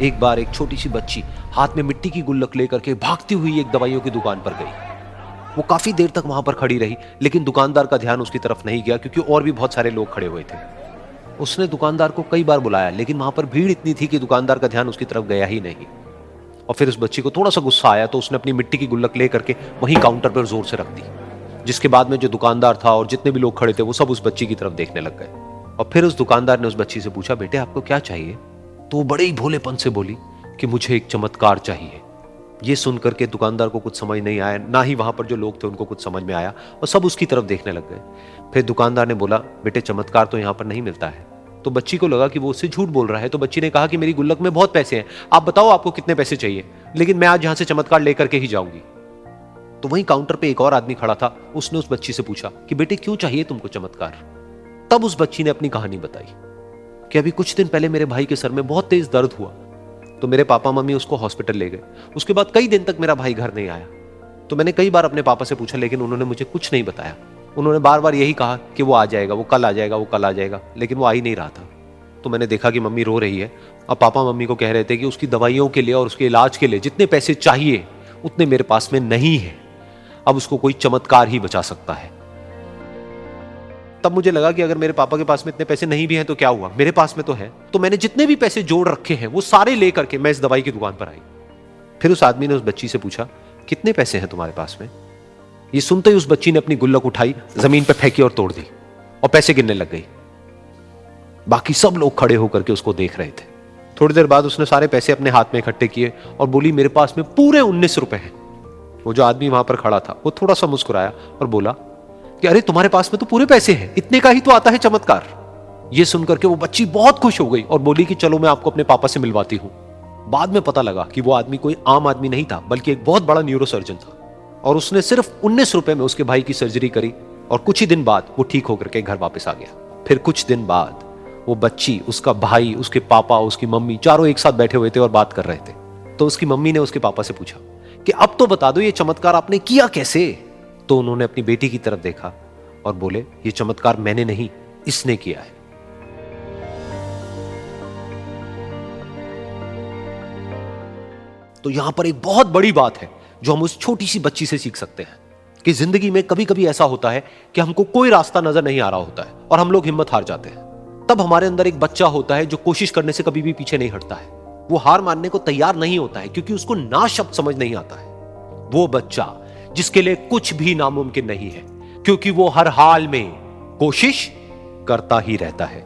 एक बार एक छोटी सी बच्ची हाथ में मिट्टी की गुल्लक लेकर के भागती हुई एक दवाइयों की दुकान पर गई। वो काफी देर तक वहां पर खड़ी रही, लेकिन दुकानदार का ध्यान उसकी तरफ नहीं गया क्योंकि और भी बहुत सारे लोग खड़े हुए थे। उसने दुकानदार को कई बार बुलाया, लेकिन वहां पर भीड़ इतनी थी कि दुकानदार का ध्यान उसकी तरफ गया ही नहीं। और फिर उस बच्ची को थोड़ा सा गुस्सा आया तो उसने अपनी मिट्टी की गुल्लक लेकर के वहीं काउंटर पर जोर से रख दी, जिसके बाद में जो दुकानदार था और जितने भी लोग खड़े थे वो सब उस बच्ची की तरफ देखने लग गए। और फिर उस दुकानदार ने उस बच्ची से पूछा, बेटे आपको क्या चाहिए? तो वो बड़े ही भोलेपन से बोली कि मुझे एक चमत्कार चाहिए। ये सुनकर के दुकानदार को कुछ समझ नहीं आया, ना ही वहां पर जो लोग थे उनको कुछ समझ में आया, और सब उसकी तरफ देखने लग गए। फिर दुकानदार ने बोला, बेटे चमत्कार तो यहाँ पर नहीं मिलता है। तो बच्ची को लगा कि वो उससे झूठ बोल रहा है, तो बच्ची ने कहा कि मेरी गुल्लक में बहुत पैसे हैं, आप बताओ आपको कितने पैसे चाहिए, लेकिन मैं आज यहां से चमत्कार लेकर के ही जाऊंगी। तो वहीं काउंटर पे एक और आदमी खड़ा था, उसने उस बच्ची से पूछा कि बेटे क्यों चाहिए तुमको चमत्कार? तब उस बच्ची ने अपनी कहानी बताई कि अभी कुछ दिन पहले मेरे भाई के सर में बहुत तेज दर्द हुआ, तो मेरे पापा मम्मी उसको हॉस्पिटल ले गए। उसके बाद कई दिन तक मेरा भाई घर नहीं आया। तो मैंने कई बार अपने पापा से पूछा, लेकिन उन्होंने मुझे कुछ नहीं बताया। उन्होंने बार बार यही कहा कि वो आ जाएगा, वो कल आ जाएगा, वो कल आ जाएगा, लेकिन वो आ ही नहीं रहा था। तो मैंने देखा कि मम्मी रो रही है, और पापा मम्मी को कह रहे थे कि उसकी दवाइयों के लिए और उसके इलाज के लिए जितने पैसे चाहिए उतने मेरे पास में नहीं है, अब उसको कोई चमत्कार ही बचा सकता है। तब मुझे लगा कि अगर मेरे पापा के पास में इतने पैसे नहीं भी हैं तो क्या हुआ, मेरे पास में तो है। तो मैंने जितने भी पैसे जोड़ रखे हैं वो सारे लेकर के मैं इस दवाई की दुकान पर आई। फिर उस आदमी ने उस बच्ची से पूछा, कितने पैसे हैं तुम्हारे पास में? ये सुनते ही उस बच्ची ने अपनी गुल्लक उठाई, जमीन पर फेंकी और तोड़ दी, और पैसे गिनने लग गई। बाकी सब लोग खड़े होकर के उसको देख रहे थे। थोड़ी देर बाद उसने सारे पैसे अपने हाथ में इकट्ठे किए और बोली, मेरे पास में पूरे 19 रुपए हैं। वो जो आदमी वहां पर खड़ा था वो थोड़ा सा मुस्कुराया और बोला कि अरे तुम्हारे पास में तो पूरे पैसे हैं, इतने का ही तो आता है चमत्कार। ये सुनकर के वो बच्ची बहुत खुश हो गई और बोली कि चलो मैं आपको अपने पापा से मिलवाती हूं। बाद में पता लगा कि वो आदमी कोई आम आदमी नहीं था, बल्कि एक बहुत बड़ा न्यूरोसर्जन था, और उसने सिर्फ 19 रुपए में उसके भाई की सर्जरी करी, और कुछ ही दिन बाद वो ठीक होकर के घर वापस आ गया। फिर कुछ दिन बाद वो बच्ची, उसका भाई, उसके पापा, उसकी मम्मी चारों एक साथ बैठे हुए थे और बात कर रहे थे। तो उसकी मम्मी ने उसके पापा से पूछा कि अब तो बता दो ये चमत्कार आपने किया कैसे? तो उन्होंने अपनी बेटी की तरफ देखा और बोले, ये चमत्कार मैंने नहीं, इसने किया है। तो यहां पर एक बहुत बड़ी बात है जो हम उस छोटी सी बच्ची से सीख सकते हैं कि जिंदगी में कभी कभी ऐसा होता है कि हमको कोई रास्ता नजर नहीं आ रहा होता है और हम लोग हिम्मत हार जाते हैं। तब हमारे अंदर एक बच्चा होता है जो कोशिश करने से कभी भी पीछे नहीं हटता है। वो हार मानने को तैयार नहीं होता है क्योंकि उसको ना शब्द समझ नहीं आता है। वो बच्चा जिसके लिए कुछ भी नामुमकिन नहीं है, क्योंकि वो हर हाल में कोशिश करता ही रहता है।